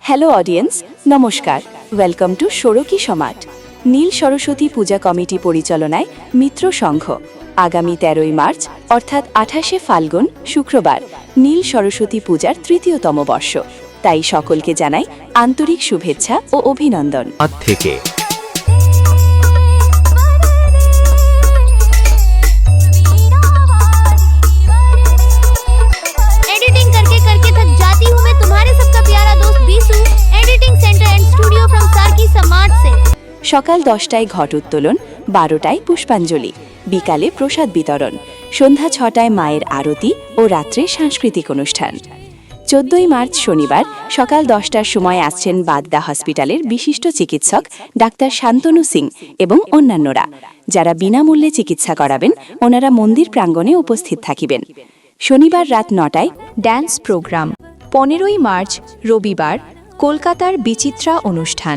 Hello audience, নমস্কার। Welcome to ষোড়কী সমাট। নীল সরস্বতী পূজা কমিটি পরিচালনায় মিত্র সংঘ আগামী 13ই মার্চ অর্থাৎ 28শে ফাল্গুন শুক্রবার নীল সরস্বতী পূজার তৃতীয়তম বর্ষ। তাই সকলকে জানাই আন্তরিক শুভেচ্ছা ও অভিনন্দন। থেকে एडिटिंग करके करके थक जाती हूँ मैं, तुम्हारे सबका प्यारा दोस्त Bisu, editing centre and studio from सार्की समाट से। সকাল 10টায় ঘট উত্তোলন, 12টায় পুষ্পাঞ্জলি, বিকালে প্রসাদ বিতরণ, সন্ধ্যা 6টায় মায়ের আরতি ও রাত্রে সাংস্কৃতিক অনুষ্ঠান। 14ই মার্চ শনিবার সকাল 10টার সময় আসছেন বাদদা হসপিটালের বিশিষ্ট চিকিৎসক ডাক্তার শান্তনু সিং এবং অন্যান্যরা। যারা বিনামূল্যে চিকিৎসা করাবেন ওনারা মন্দির প্রাঙ্গণে উপস্থিত থাকিবেন। শনিবার রাত 9টায় ড্যান্স প্রোগ্রাম। 15ই মার্চ রবিবার কলকাতার বিচিত্রা অনুষ্ঠান।